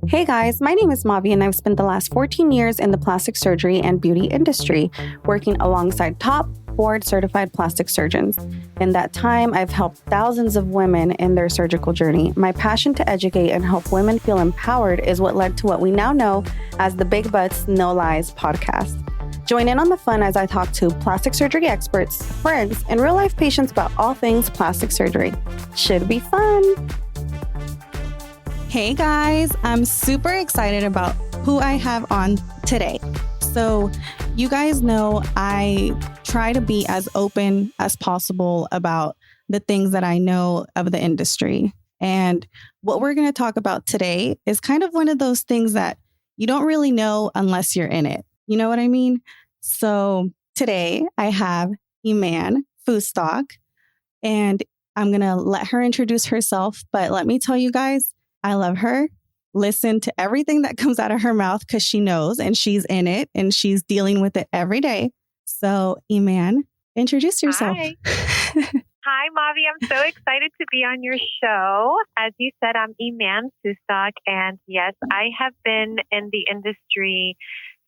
Hey guys, my name is Mavi and I've spent the last 14 years in the plastic surgery and beauty industry, working alongside top board-certified plastic surgeons. In that time, I've helped thousands of women in their surgical journey. My passion to educate and help women feel empowered is what led to what we now know as the Big Butts, No Lies podcast. Join in on the fun as I talk to plastic surgery experts, friends, and real-life patients about all things plastic surgery. Should be fun! Hey guys, I'm super excited about who I have on today. So you guys know I try to be as open as possible about the things that I know of the industry. And what we're going to talk about today is kind of one of those things that you don't really know unless you're in it. You know what I mean? So today I have Eman Fustok, and I'm going to let her introduce herself. But let me tell you guys, I love her. Listen to everything that comes out of her mouth because she knows and she's in it and she's dealing with it every day. So, Eman, introduce yourself. Hi. Hi, Mavi. I'm so excited to be on your show. As you said, I'm Eman Fustok. And yes, I have been in the industry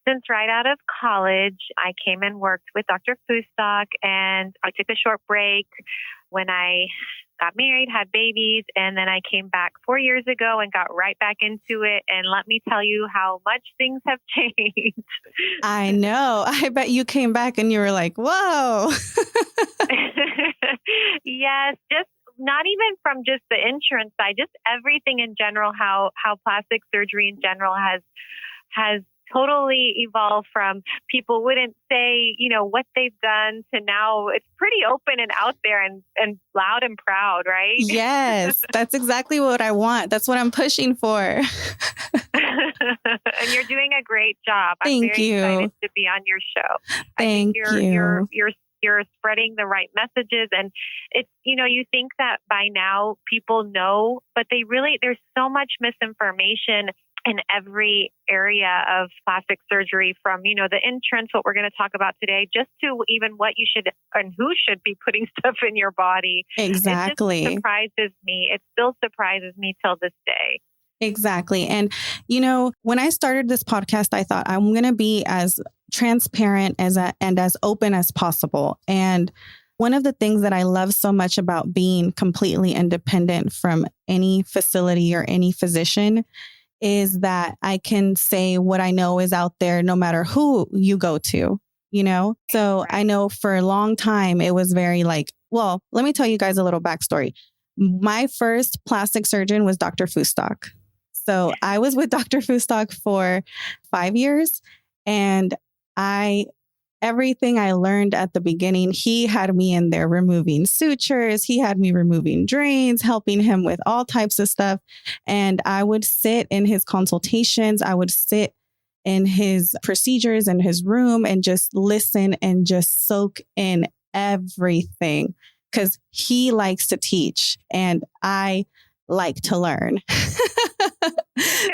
since right out of college. I came and worked with Dr. Fustok, and I took a short break when I got married, had babies, and then I came back 4 years ago and got right back into it. And let me tell you how much things have changed. I know. I bet you came back and you were like, whoa. Yes, just not even from just the insurance side, just everything in general, how plastic surgery in general has totally evolved from people wouldn't say, what they've done to now it's pretty open and out there and loud and proud, right? Yes, that's exactly what I want. That's what I'm pushing for. And you're doing a great job. Thank I'm very you. excited to be on your show. Thank you. You're spreading the right messages, and it's, you think that by now people know, but there's so much misinformation in every area of plastic surgery, from, the insurance, what we're going to talk about today, just to even what you should and who should be putting stuff in your body. Exactly. It just surprises me. It still surprises me till this day. Exactly. And, when I started this podcast, I thought I'm going to be as transparent and as open as possible. And one of the things that I love so much about being completely independent from any facility or any physician is that I can say what I know is out there no matter who you go to, So I know for a long time it was very let me tell you guys a little backstory. My first plastic surgeon was Dr. Fustok. So I was with Dr. Fustok for 5 years, and everything I learned at the beginning, he had me in there removing sutures. He had me removing drains, helping him with all types of stuff. And I would sit in his consultations. I would sit in his procedures in his room and just listen and just soak in everything, because he likes to teach and I like to learn.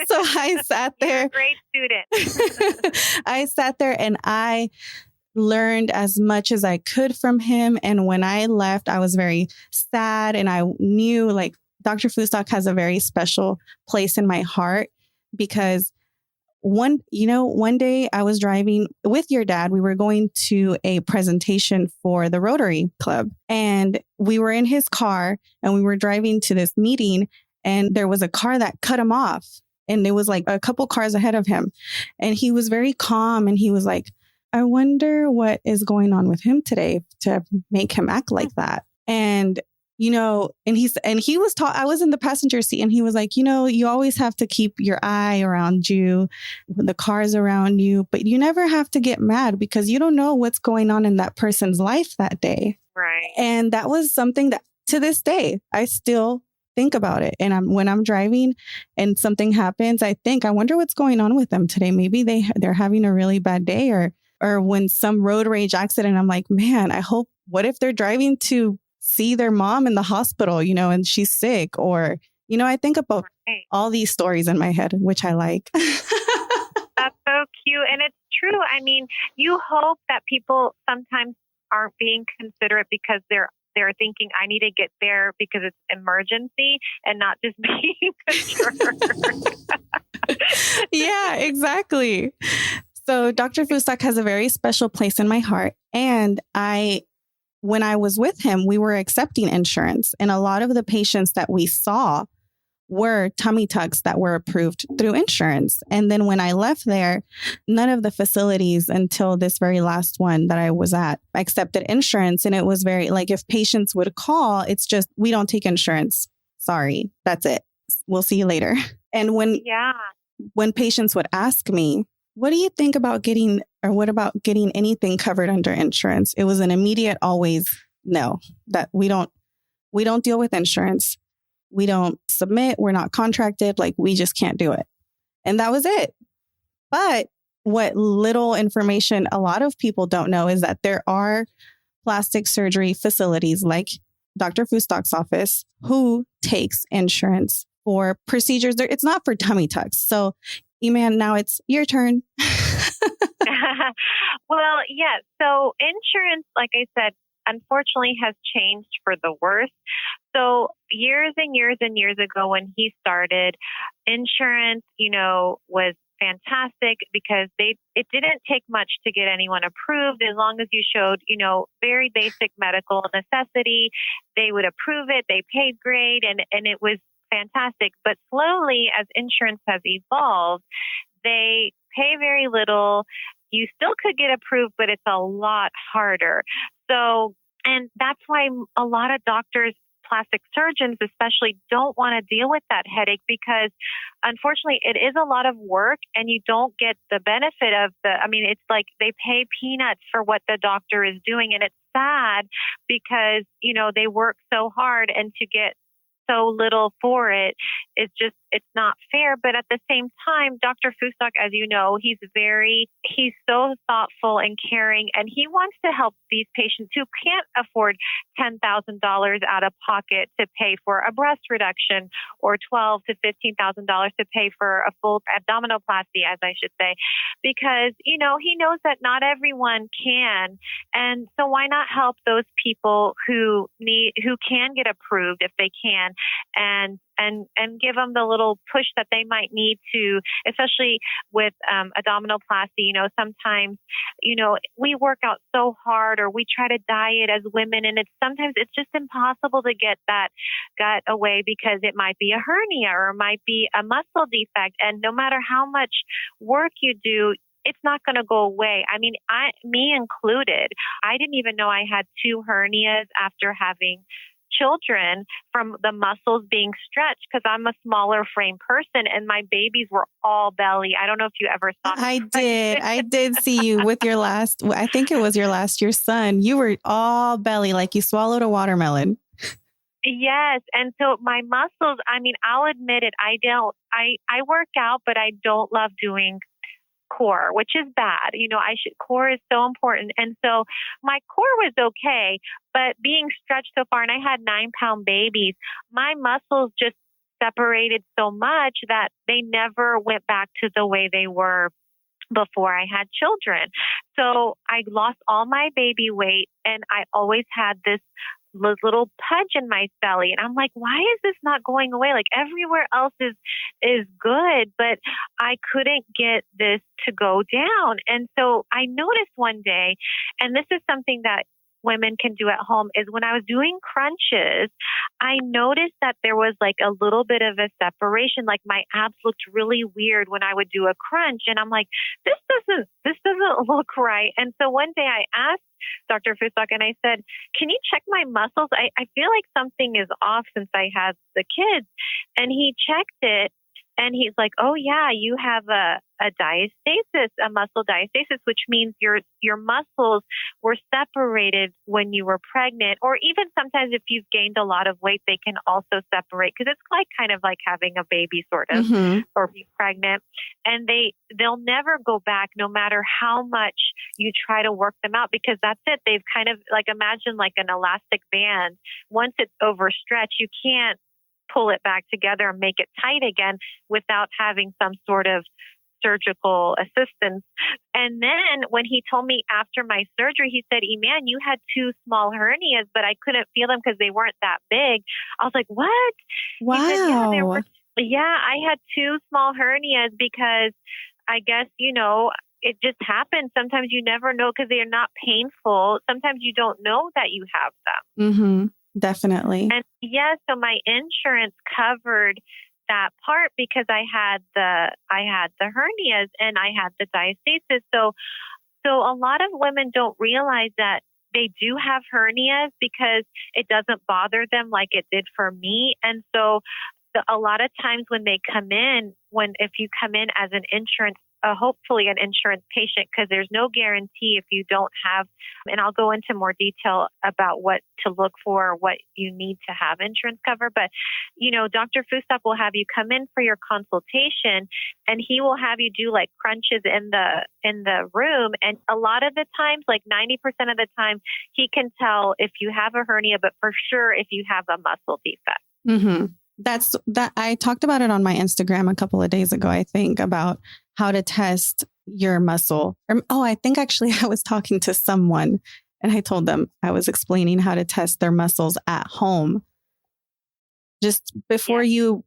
So I sat there. You're a great student. I sat there and I learned as much as I could from him. And when I left, I was very sad. And I knew Dr. Fustok has a very special place in my heart, because one day I was driving with your dad. We were going to a presentation for the Rotary Club, and we were in his car and we were driving to this meeting, and there was a car that cut him off. And it was a couple cars ahead of him. And he was very calm. And he was like, I wonder what is going on with him today to make him act like that. And, and he was I was in the passenger seat, and he was like, you always have to keep your eye around you, the cars around you, but you never have to get mad because you don't know what's going on in that person's life that day. Right. And that was something that to this day, I still think about it. And when I'm driving and something happens, I wonder what's going on with them today. Maybe they're having a really bad day, or when some road rage accident, I'm like, man, what if they're driving to see their mom in the hospital, and she's sick, or, I think about all these stories in my head, which I like. That's so cute. And it's true. I mean, you hope that people sometimes aren't being considerate because they're thinking, I need to get there because it's emergency, and not just being concerned. Yeah, exactly. So Dr. Fustok has a very special place in my heart. And when I was with him, we were accepting insurance. And a lot of the patients that we saw were tummy tucks that were approved through insurance. And then when I left there, none of the facilities until this very last one that I was at accepted insurance. And it was very like, if patients would call, it's just, we don't take insurance. Sorry, that's it. We'll see you later. And when patients would ask me, what do you think about getting, or what about getting anything covered under insurance? It was an immediate always no, that we don't deal with insurance. We don't submit. We're not contracted. Like, we just can't do it. And that was it. But what little information a lot of people don't know is that there are plastic surgery facilities like Dr. Fustok's office who takes insurance for procedures. It's not for tummy tucks. So, Eman, now it's your turn. Well, yeah. So insurance, like I said, unfortunately has changed for the worse. So years and years and years ago when he started, insurance, was fantastic because it didn't take much to get anyone approved. As long as you showed, very basic medical necessity, they would approve it. They paid great and it was fantastic. But slowly as insurance has evolved, they pay very little. You still could get approved, but it's a lot harder. So, and that's why a lot of doctors, plastic surgeons especially, don't want to deal with that headache because unfortunately it is a lot of work and you don't get the benefit of it's like they pay peanuts for what the doctor is doing. And it's sad because, they work so hard and to get so little for it is just, it's not fair. But at the same time, Dr. Fustok, as you know, he's so thoughtful and caring, and he wants to help these patients who can't afford $10,000 out of pocket to pay for a breast reduction or $12,000 to $15,000 to pay for a full abdominoplasty, as I should say, because, he knows that not everyone can. And so why not help those people who can get approved if they can, and give them the little push that they might need to, especially with abdominoplasty. Sometimes, we work out so hard or we try to diet as women, and sometimes it's just impossible to get that gut away because it might be a hernia or it might be a muscle defect. And no matter how much work you do, it's not going to go away. Me included, I didn't even know I had 2 hernias after having children from the muscles being stretched because I'm a smaller frame person and my babies were all belly. I don't know if you ever saw me. I did see you with your last, I think it was your son. You were all belly, like you swallowed a watermelon. Yes. And so my muscles, I'll admit it. I work out, but I don't love doing core, which is bad. Core is so important. And so my core was okay, but being stretched so far, and I had 9-pound babies, my muscles just separated so much that they never went back to the way they were before I had children. So I lost all my baby weight and I always had this little pudge in my belly. And I'm like, why is this not going away? Like everywhere else is good, but I couldn't get this to go down. And so I noticed one day, and this is something that women can do at home, is when I was doing crunches, I noticed that there was like a little bit of a separation. Like my abs looked really weird when I would do a crunch. And I'm like, this doesn't look right. And so one day I asked Dr. Fustok and I said, can you check my muscles? I feel like something is off since I had the kids. And he checked it. And he's like, oh, yeah, you have a diastasis, a muscle diastasis, which means your muscles were separated when you were pregnant. Or even sometimes if you've gained a lot of weight, they can also separate because it's like kind of like having a baby sort of, or being pregnant. And they'll never go back no matter how much you try to work them out because that's it. They've kind of like, imagine like an elastic band. Once it's overstretched, you can't pull it back together and make it tight again without having some sort of surgical assistance. And then when he told me after my surgery, he said, Eman, you had 2 small hernias, but I couldn't feel them because they weren't that big. I was like, what? Wow. He said, yeah, Yeah, I had two small hernias because I guess, it just happens. Sometimes you never know because they are not painful. Sometimes you don't know that you have them. Mm-hmm. Definitely. And yes, so my insurance covered that part because I had the hernias and I had the diastasis. So a lot of women don't realize that they do have hernias because it doesn't bother them like it did for me. And so a lot of times when they come in, if you come in as an insurance, hopefully an insurance patient, because there's no guarantee if you don't have, and I'll go into more detail about what to look for, what you need to have insurance cover. But, Dr. Fustok will have you come in for your consultation and he will have you do like crunches in the room. And a lot of the times, like 90% of the time, he can tell if you have a hernia, but for sure if you have a muscle defect. Mm-hmm. That I talked about it on my Instagram a couple of days ago, I think, about how to test your muscle. I think actually I was talking to someone and I told them I was explaining how to test their muscles at home. Just before you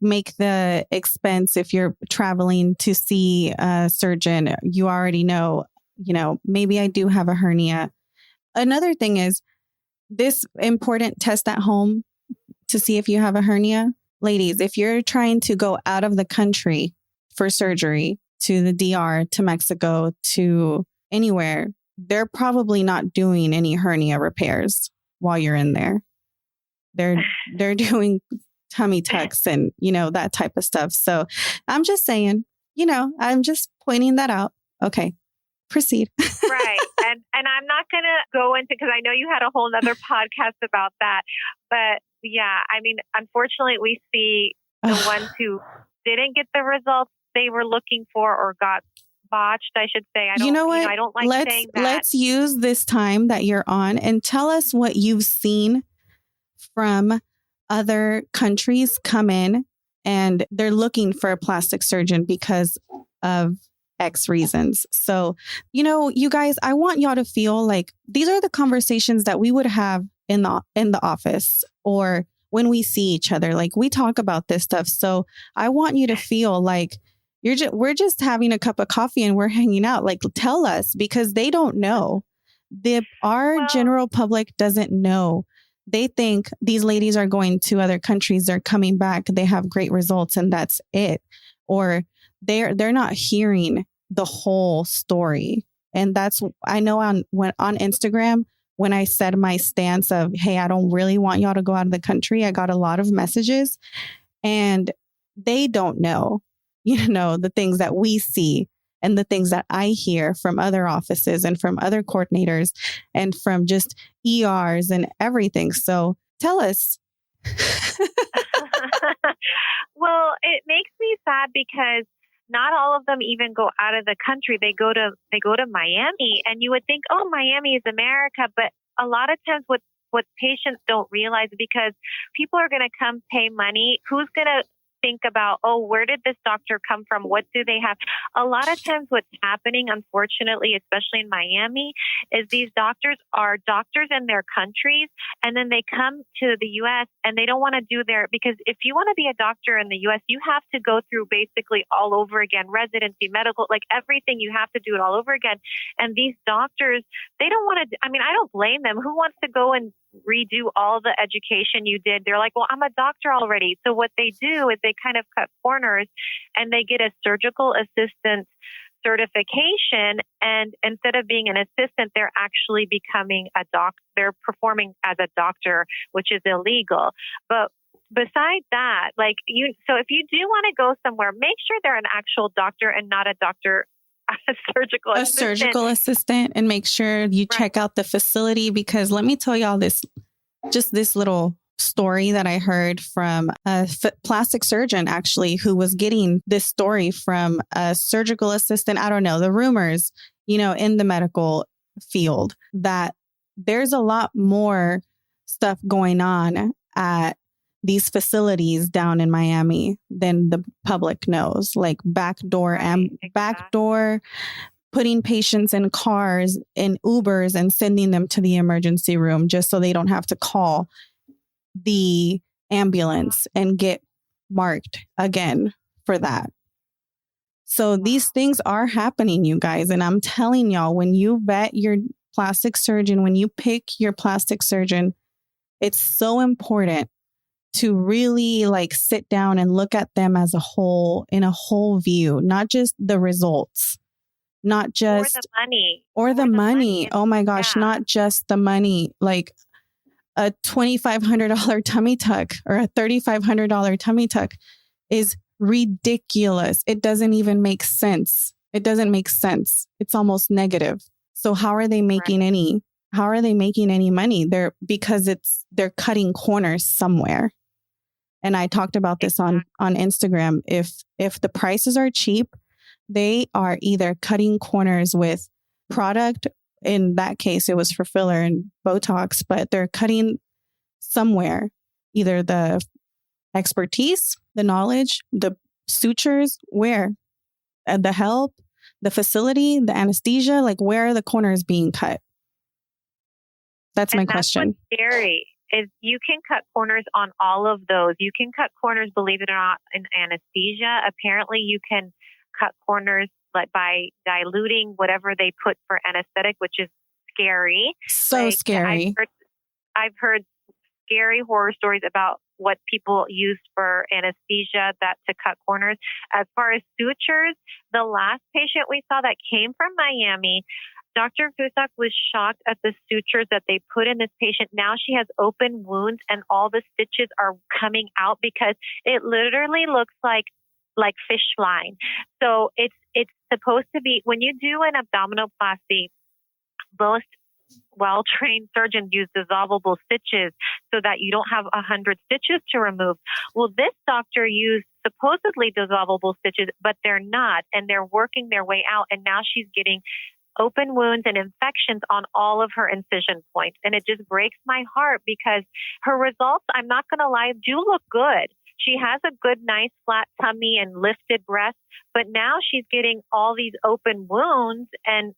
make the expense, if you're traveling to see a surgeon, you already know, maybe I do have a hernia. Another thing is this important test at home to see if you have a hernia. Ladies, if you're trying to go out of the country for surgery to the DR, to Mexico, to anywhere, they're probably not doing any hernia repairs while you're in there. They're doing tummy tucks and, that type of stuff. So I'm just saying, I'm just pointing that out. Okay, proceed. Right. And I'm not going to go into, because I know you had a whole nother podcast about that. But yeah, I mean, unfortunately, we see the ones who didn't get the results they were looking for or got botched, I should say. I don't like saying that. Let's use this time that you're on and tell us what you've seen from other countries come in and they're looking for a plastic surgeon because of X reasons. So, you guys, I want y'all to feel like these are the conversations that we would have in the office or when we see each other. Like we talk about this stuff. So I want you to feel like we're just having a cup of coffee and we're hanging out. Like tell us, because they don't know. Our general public doesn't know. They think these ladies are going to other countries, they're coming back, they have great results and that's it. Or they're not hearing the whole story. And that's, I know on Instagram, when I said my stance of, hey, I don't really want y'all to go out of the country, I got a lot of messages and they don't know, the things that we see and the things that I hear from other offices and from other coordinators and from just ERs and everything. So tell us. Well, it makes me sad because not all of them even go out of the country. They go to Miami, and you would think, oh, Miami is America. But a lot of times what patients don't realize, because people are going to come pay money, who's going to think about, oh, where did this doctor come from? What do they have? A lot of times what's happening, unfortunately, especially in Miami, is these doctors are doctors in their countries, and then they come to the U.S. and they don't want to do because if you want to be a doctor in the U.S., you have to go through basically all over again, residency, medical, like everything, you have to do it all over again. And these doctors, they don't want to, I don't blame them. Who wants to go and redo all the education you did? They're like, well, I'm a doctor already. So what they do is they kind of cut corners and they get a surgical assistant certification. And instead of being an assistant, they're actually becoming a doctor. They're performing as a doctor, which is illegal. But besides that, so if you do want to go somewhere, make sure they're an actual doctor and not a doctor, a surgical assistant, and make sure you check out the facility, because let me tell y'all this little story that I heard from a plastic surgeon, actually, who was getting this story from a surgical assistant. I don't know, the rumors, in the medical field, that there's a lot more stuff going on at these facilities down in Miami than the public knows, like backdoor putting patients in cars, in Ubers, and sending them to the emergency room just so they don't have to call the ambulance and get marked again for that. So these things are happening, you guys. And I'm telling y'all, when you vet your plastic surgeon, when you pick your plastic surgeon, it's so important to really like sit down and look at them as a whole, in a whole view, not just the results, not just or the money. Oh my gosh, not just the money, like a $2,500 tummy tuck or a $3,500 tummy tuck is ridiculous. It doesn't even make sense. It doesn't make sense. It's almost negative. So how are they making how are they making any money? They're cutting corners somewhere. And I talked about this on Instagram. If the prices are cheap, they are either cutting corners with product. In that case, it was for filler and Botox, but they're cutting somewhere, either the expertise, the knowledge, the sutures, where, the help, the facility, the anesthesia, like where are the corners being cut? That's my question. What's scary is you can cut corners on all of those. You can cut corners, believe it or not, in anesthesia. Apparently you can cut corners like by diluting whatever they put for anesthetic, which is scary. So scary. I've heard scary horror stories about what people use for anesthesia to cut corners. As far as sutures, the last patient we saw that came from Miami, Dr. Fustok was shocked at the sutures that they put in this patient. Now she has open wounds and all the stitches are coming out because it literally looks like fish line. So it's supposed to be, when you do an abdominoplasty, most well-trained surgeons use dissolvable stitches so that you don't have 100 stitches to remove. Well, this doctor used supposedly dissolvable stitches, but they're not, and they're working their way out. And now she's getting open wounds and infections on all of her incision points. And it just breaks my heart because her results, I'm not going to lie, do look good. She has a good, nice, flat tummy and lifted breasts, but now she's getting all these open wounds, and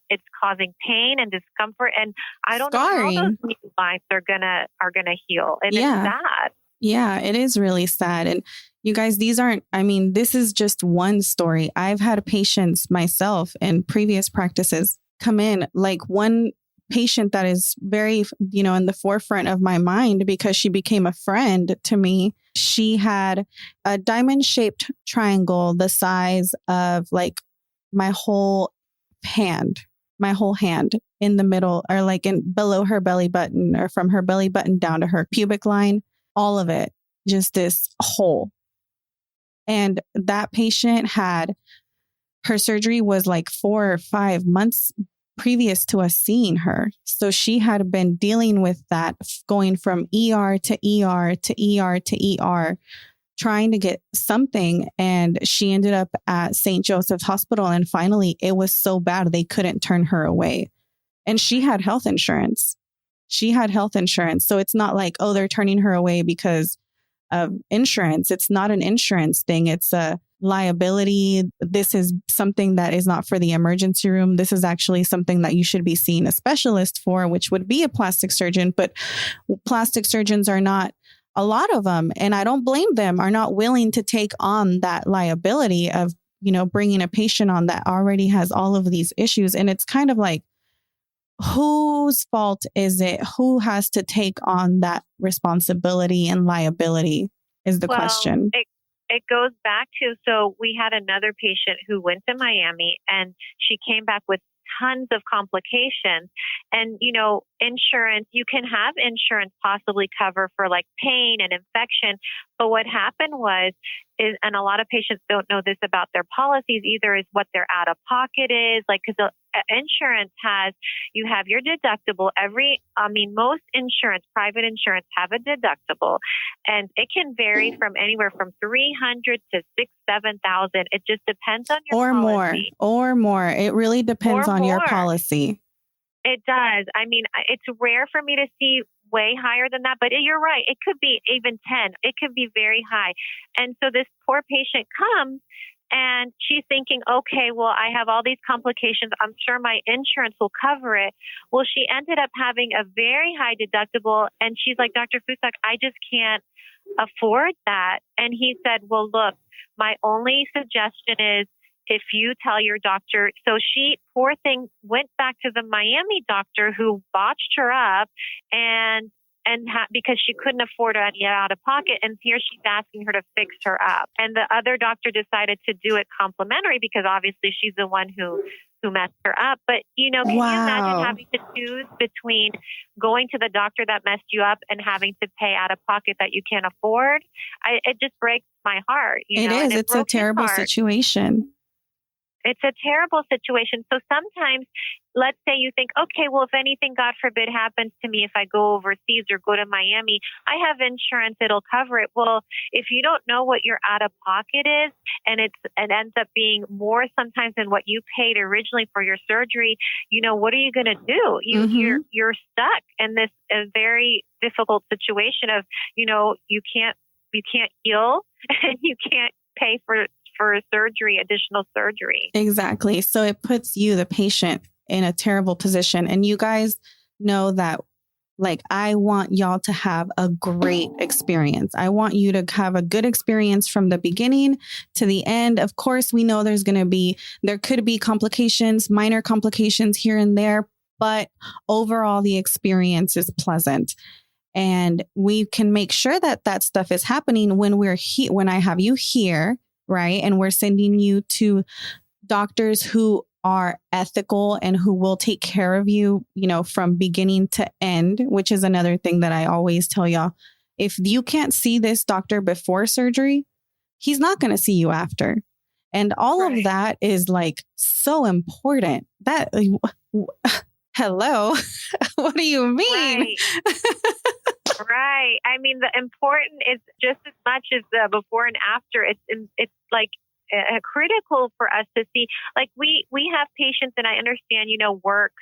it's causing pain and discomfort. And I don't know how those new lines are gonna heal. And it's sad. Yeah, it is really sad. And you guys, this is just one story. I've had patients myself in previous practices come in, like one patient that is very, in the forefront of my mind because she became a friend to me. She had a diamond shaped triangle the size of like my whole hand in the middle, or like below her belly button, or from her belly button down to her pubic line, all of it, just this hole. And that patient her surgery was like 4 or 5 months previous to us seeing her. So she had been dealing with that, going from ER to ER to ER to ER, trying to get something. And she ended up at St. Joseph's Hospital. And finally, it was so bad, they couldn't turn her away. And she had health insurance. So it's not like, oh, they're turning her away because of insurance. It's not an insurance thing. It's a liability. This is something that is not for the emergency room. This is actually something that you should be seeing a specialist for, which would be a plastic surgeon. But plastic surgeons are not, a lot of them, and I don't blame them, are not willing to take on that liability of, bringing a patient on that already has all of these issues. And it's kind of like, whose fault is it? Who has to take on that responsibility and liability is the question. It goes back to, so we had another patient who went to Miami and she came back with tons of complications. And, insurance, you can have insurance possibly cover for like pain and infection. But what happened and a lot of patients don't know this about their policies either, is what their out of pocket is. Like, because insurance you have your deductible. Most insurance, private insurance, have a deductible, and it can vary from anywhere from $300 to $6,000-$7,000. It just depends on your policy. Or more. It really depends on your policy. It does. It's rare for me to see way higher than that, but you're right. It could be even 10. It could be very high. And so this poor patient comes and she's thinking, okay, well, I have all these complications. I'm sure my insurance will cover it. Well, she ended up having a very high deductible. And she's like, Dr. Fustok, I just can't afford that. And he said, well, look, my only suggestion is if you tell your doctor. So she, poor thing, went back to the Miami doctor who botched her up because she couldn't afford to get out of pocket. And here she's asking her to fix her up. And the other doctor decided to do it complimentary because obviously she's the one who messed her up. But, can you imagine having to choose between going to the doctor that messed you up and having to pay out of pocket that you can't afford? It just breaks my heart. It is. It's a terrible situation. It's a terrible situation. So sometimes, let's say you think, okay, well, if anything, God forbid, happens to me, if I go overseas or go to Miami, I have insurance, it'll cover it. Well, if you don't know what your out of pocket is, and it ends up being more sometimes than what you paid originally for your surgery, what are you going to do? You're stuck in this very difficult situation of, you can't heal and you can't pay for surgery, additional surgery. Exactly. So it puts you, the patient, in a terrible position. And you guys know that, I want y'all to have a great experience. I want you to have a good experience from the beginning to the end. Of course, we know there could be complications, minor complications here and there, but overall, the experience is pleasant. And we can make sure that stuff is happening when when I have you here. Right. And we're sending you to doctors who are ethical and who will take care of you, from beginning to end, which is another thing that I always tell y'all. If you can't see this doctor before surgery, he's not going to see you after. And all of that is so important. That hello, what do you mean? Right. Right. I mean, the important is just as much as the before and after. It's critical for us to see. We have patients, and I understand, work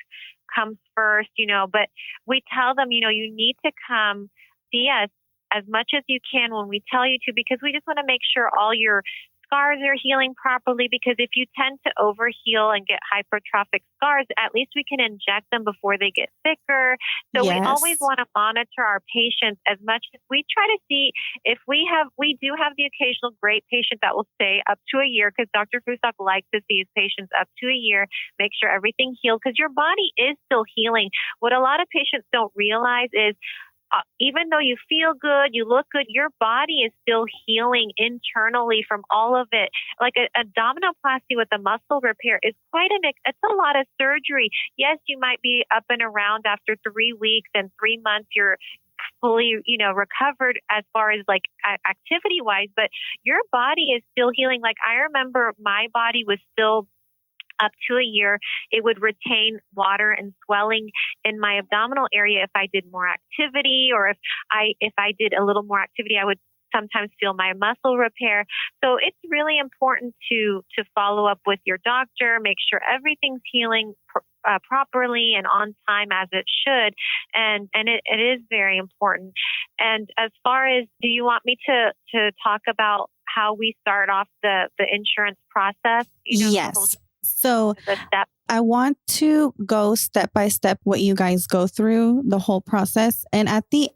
comes first, but we tell them, you need to come see us as much as you can when we tell you to, because we just want to make sure all your scars are healing properly, because if you tend to overheal and get hypertrophic scars, at least we can inject them before they get thicker. So we always want to monitor our patients as much as we try to see if we do have the occasional great patient that will stay up to a year, because Dr. Fustok likes to see his patients up to a year, make sure everything healed, because your body is still healing. What a lot of patients don't realize is even though you feel good, you look good, your body is still healing internally from all of it. Like a abdominoplasty with a muscle repair is it's a lot of surgery. Yes, you might be up and around after 3 weeks and 3 months. You're fully, recovered as far as activity wise, but your body is still healing. I remember my body was still up to a year. It would retain water and swelling in my abdominal area if I did more activity, or if I did a little more activity, I would sometimes feel my muscle repair. So it's really important to follow up with your doctor, make sure everything's healing properly and on time as it should. And it is very important. And as far as, do you want me to talk about how we start off the insurance process? Yes. So I want to go step by step what you guys go through, the whole process. And at the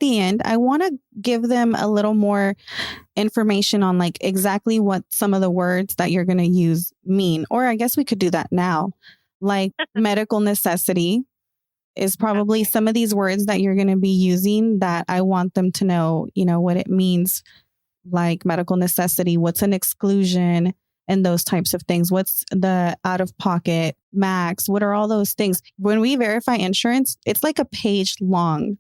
end, I want to give them a little more information on exactly what some of the words that you're going to use mean. Or I guess we could do that now. Medical necessity is probably some of these words that you're going to be using that I want them to know, what it means. Medical necessity, what's an exclusion, and those types of things. What's the out of pocket max? What are all those things? When we verify insurance, it's a page long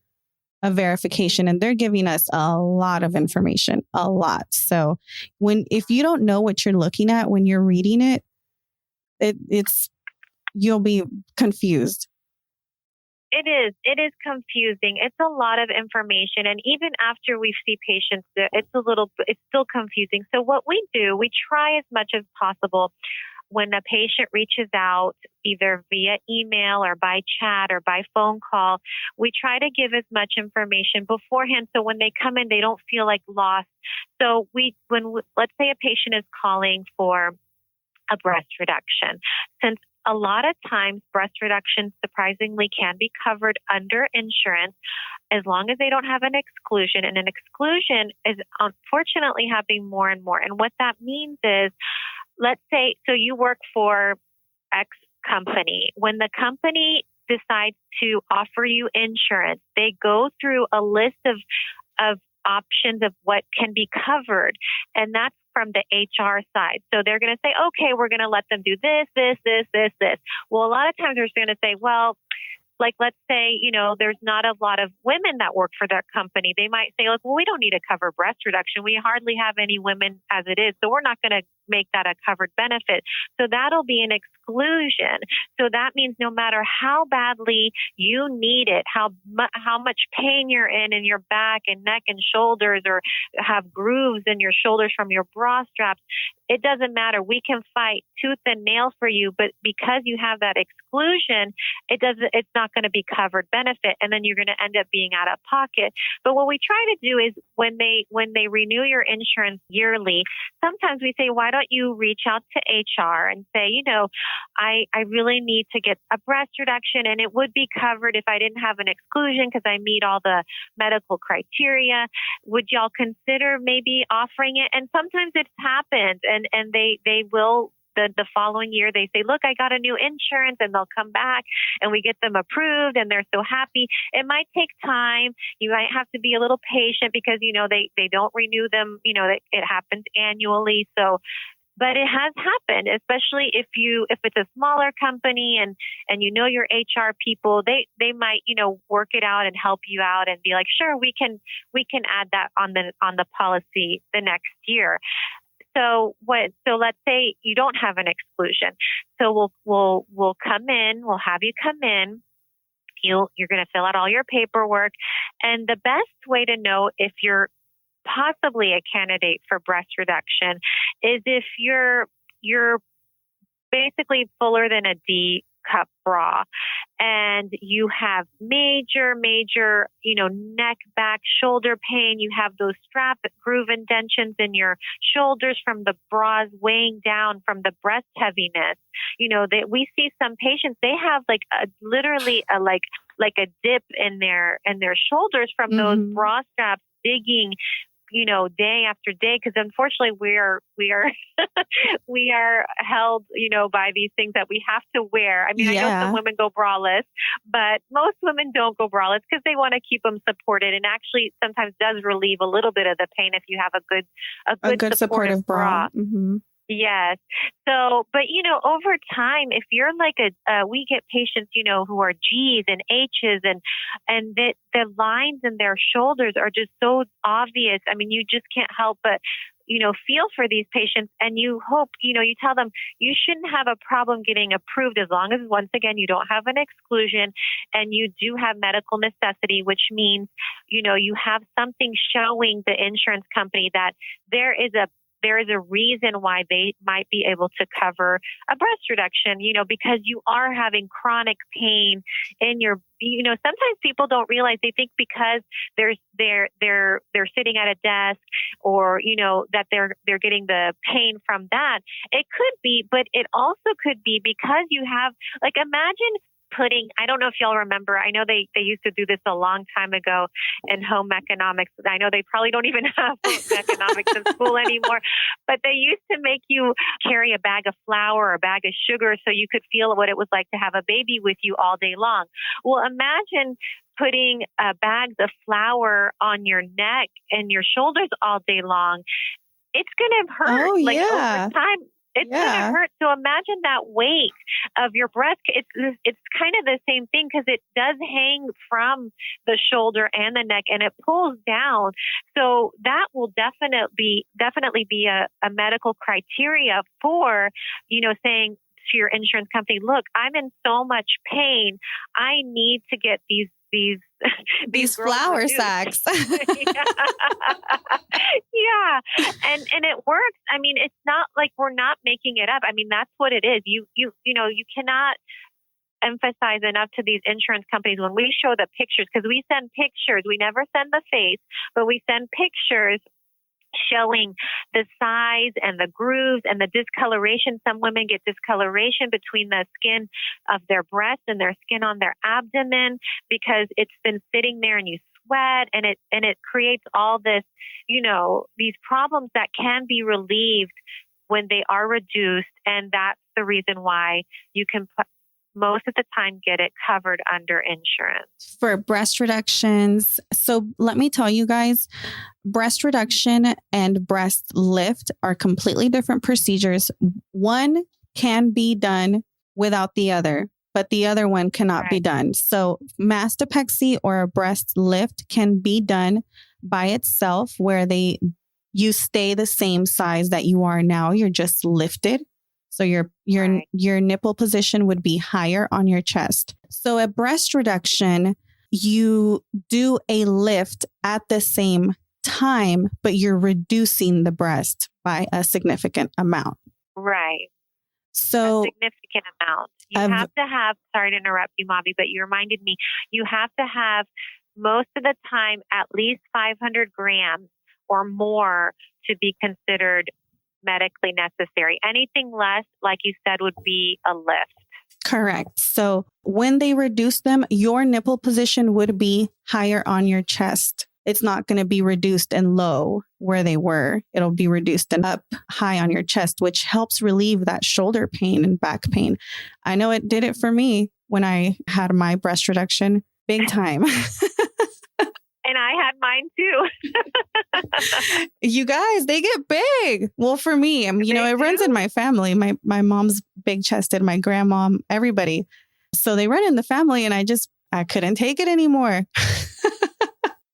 of verification, and they're giving us a lot of information, a lot. So if you don't know what you're looking at when you're reading it, you'll be confused. It is confusing. It's a lot of information. And even after we see patients, it's still confusing. So what we do, we try as much as possible when a patient reaches out, either via email or by chat or by phone call, we try to give as much information beforehand. So when they come in, they don't feel lost. So let's say a patient is calling for a breast reduction. Since a lot of times breast reduction surprisingly can be covered under insurance as long as they don't have an exclusion. And an exclusion is unfortunately happening more and more. And what that means is, let's say, so you work for X company. When the company decides to offer you insurance, they go through a list of options of what can be covered. And that's from the HR side. So they're going to say, okay, we're going to let them do this, this, this, this, this. Well, a lot of times they're going to say, well, like, let's say, there's not a lot of women that work for that company. They might say, look, well, we don't need to cover breast reduction. We hardly have any women as it is. So we're not going to make that a covered benefit. So that'll be an exclusion. So that means no matter how badly you need it, how much pain you're in your back and neck and shoulders, or have grooves in your shoulders from your bra straps, it doesn't matter. We can fight tooth and nail for you, but because you have that exclusion, it's not going to be covered benefit, and then you're going to end up being out of pocket. But what we try to do is when they renew your insurance yearly, sometimes we say, why don't you reach out to HR and say, I really need to get a breast reduction, and it would be covered if I didn't have an exclusion because I meet all the medical criteria. Would y'all consider maybe offering it? And sometimes it's happened, and they will. The following year, they say, look, I got a new insurance, and they'll come back and we get them approved and they're so happy. It might take time. You might have to be a little patient because, they don't renew them, it happens annually. So, but it has happened, especially if it's a smaller company and your HR people, they might, work it out and help you out and be like, sure, we can add that on the policy the next year. So let's say you don't have an exclusion. So we'll come in, we'll have you come in. You're going to fill out all your paperwork. And the best way to know if you're possibly a candidate for breast reduction is if you're basically fuller than a D cup bra and you have major, neck, back, shoulder pain. You have those strap groove indentions in your shoulders from the bras weighing down from the breast heaviness. We see some patients, they have literally a dip in their shoulders from those bra straps digging day after day, because unfortunately we are we are held, by these things that we have to wear. I mean, I know some women go braless, but most women don't go braless because they want to keep them supported, and actually sometimes does relieve a little bit of the pain if you have a good supportive bra. Mm-hmm. Yes. So, but over time, if you're we get patients, who are G's and H's and the lines in their shoulders are just so obvious. I mean, you just can't help but, feel for these patients, and you hope, you tell them you shouldn't have a problem getting approved as long as, once again, you don't have an exclusion and you do have medical necessity, which means, you have something showing the insurance company that there is a reason why they might be able to cover a breast reduction, because you are having chronic pain in your, sometimes people don't realize, they think because they're sitting at a desk or, that they're getting the pain from that. It could be, but it also could be because you have, imagine I don't know if y'all remember, I know they used to do this a long time ago in home economics. I know they probably don't even have home economics in school anymore, but they used to make you carry a bag of flour or a bag of sugar so you could feel what it was like to have a baby with you all day long. Well, imagine putting bags of flour on your neck and your shoulders all day long. It's going to hurt over time. It's going to hurt. So imagine that weight of your breast. It's kind of the same thing because it does hang from the shoulder and the neck, and it pulls down. So that will definitely be a medical criteria for, saying to your insurance company, look, I'm in so much pain. I need to get these flour sacks. Yeah. And it works. I mean, it's not like we're not making it up. I mean, that's what it is. You cannot emphasize enough to these insurance companies when we show the pictures, because we send pictures. We never send the face, but we send pictures showing the size and the grooves and the discoloration. Some women get discoloration between the skin of their breast and their skin on their abdomen because it's been sitting there and you sweat, and it creates all this, these problems that can be relieved when they are reduced. And that's the reason why you can most of the time get it covered under insurance. For breast reductions, so let me tell you guys, breast reduction and breast lift are completely different procedures. One can be done without the other, but the other one cannot be done. So mastopexy or a breast lift can be done by itself, where you stay the same size that you are now. You're just lifted. So your nipple position would be higher on your chest. So a breast reduction, you do a lift at the same time, but you're reducing the breast by a significant amount. Right. So a significant amount. You have to have, sorry to interrupt you, Mavi, but you reminded me, you have to have most of the time at least 500 grams or more to be considered medically necessary. Anything less, like you said, would be a lift. Correct. So when they reduce them, your nipple position would be higher on your chest. It's not going to be reduced and low where they were. It'll be reduced and up high on your chest, which helps relieve that shoulder pain and back pain. I know it did it for me when I had my breast reduction, big time. And I had mine too. You guys, they get big. Well, for me, it runs in my family. My mom's big chested, my grandma, everybody. So they run in the family, and I couldn't take it anymore.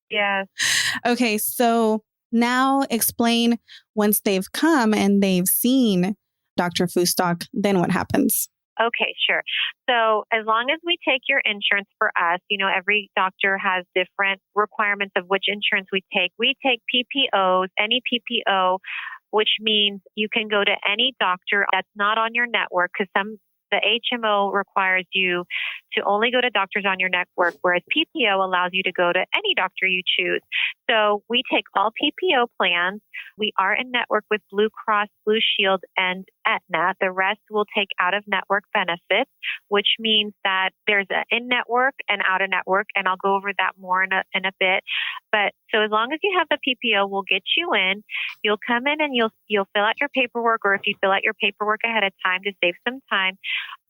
Yes. Okay. So now explain, once they've come and they've seen Dr. Fustok, then what happens? Okay, sure. So as long as we take your insurance for us, every doctor has different requirements of which insurance we take. We take PPOs, any PPO, which means you can go to any doctor that's not on your network, because the HMO requires you to only go to doctors on your network, whereas PPO allows you to go to any doctor you choose. So we take all PPO plans. We are in network with Blue Cross, Blue Shield, and Aetna. The rest will take out-of-network benefits, which means that there's an in-network and out-of-network, and I'll go over that more in a bit. But so as long as you have the PPO, we'll get you in. You'll come in and you'll fill out your paperwork, or if you fill out your paperwork ahead of time to save some time,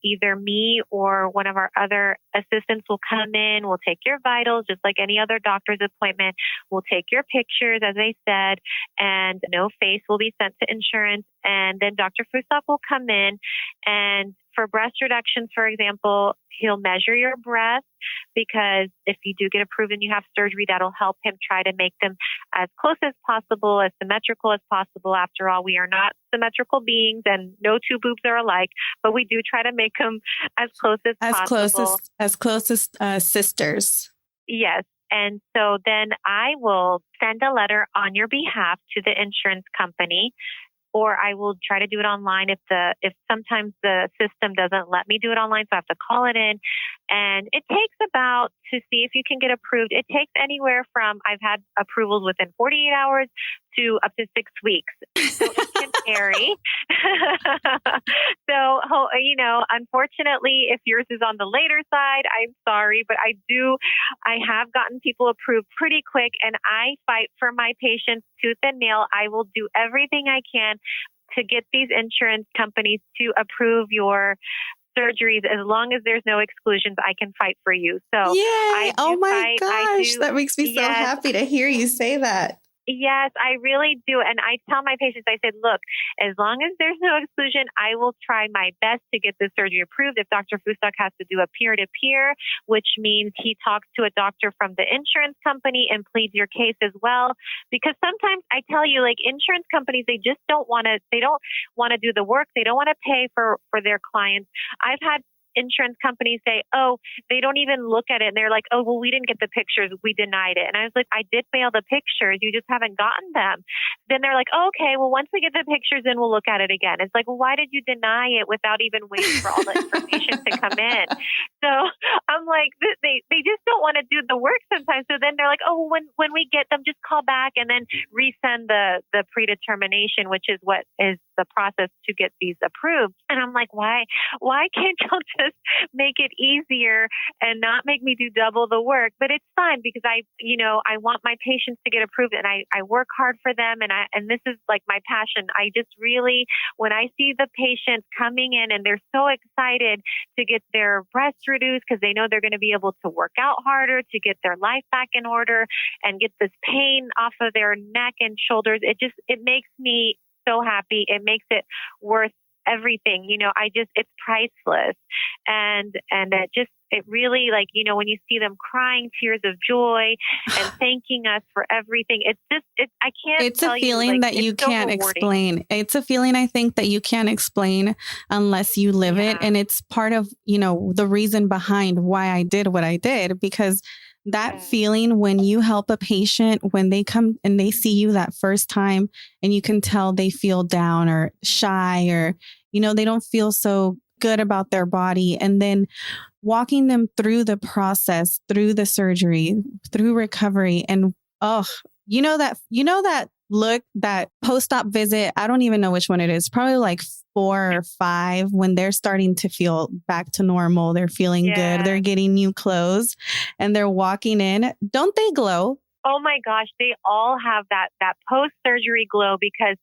either me or one of our other assistants will come in. We'll take your vitals, just like any other doctor's appointment. We'll take your pictures, as I said, and no face will be sent to insurance. And then Dr. Fustok will come in, and for breast reductions, for example, he'll measure your breasts, because if you do get approved and you have surgery, that'll help him try to make them as close as possible, as symmetrical as possible. After all, we are not symmetrical beings, and no two boobs are alike, but we do try to make them as close as possible. As close as sisters. Yes. And so then I will send a letter on your behalf to the insurance company, or I will try to do it online if sometimes the system doesn't let me do it online, so I have to call it in. And it takes about, to see if you can get approved, it takes anywhere from, I've had approvals within 48 hours to up to 6 weeks. So it can vary. So, unfortunately, if yours is on the later side, I'm sorry, but I have gotten people approved pretty quick, and I fight for my patients tooth and nail. I will do everything I can to get these insurance companies to approve your surgeries. As long as there's no exclusions, I can fight for you. So, yay! Oh my gosh, that makes me so happy to hear you say that. Yes, I really do. And I tell my patients, I said, look, as long as there's no exclusion, I will try my best to get this surgery approved. If Dr. Fustok has to do a peer-to-peer, which means he talks to a doctor from the insurance company and pleads your case as well. Because sometimes I tell you, like, insurance companies, they just don't want to do the work. They don't want to pay for their clients. I've had insurance companies say, oh, they don't even look at it. And they're like, oh, well, we didn't get the pictures. We denied it. And I was like, I did mail the pictures. You just haven't gotten them. Then they're like, oh, okay, well, once we get the pictures, then we'll look at it again. It's like, well, why did you deny it without even waiting for all the information to come in? So I'm like, they just don't want to do the work sometimes. So then they're like, oh, well, when we get them, just call back and then resend the predetermination, which is what is the process to get these approved. And I'm like, why can't y'all just make it easier and not make me do double the work? But it's fine because I want my patients to get approved, and I work hard for them. And this is like my passion. I just really, when I see the patients coming in and they're so excited to get their breasts reduced because they know they're going to be able to work out harder, to get their life back in order and get this pain off of their neck and shoulders, it makes me so happy. It makes it worth everything. It's priceless. And it really, like, when you see them crying tears of joy and thanking us for everything, I can't tell you. It's a feeling that you can't explain. It's a feeling, I think, that you can't explain unless you live it. And it's part of, the reason behind why I did what I did, because that feeling when you help a patient, when they come and they see you that first time and you can tell they feel down or shy or, they don't feel so good about their body. And then walking them through the process, through the surgery, through recovery. And that look, that post-op visit, I don't even know which one it is, probably like 4 or 5, when they're starting to feel back to normal. They're feeling good. They're getting new clothes and they're walking in. Don't they glow? Oh my gosh, they all have that post-surgery glow because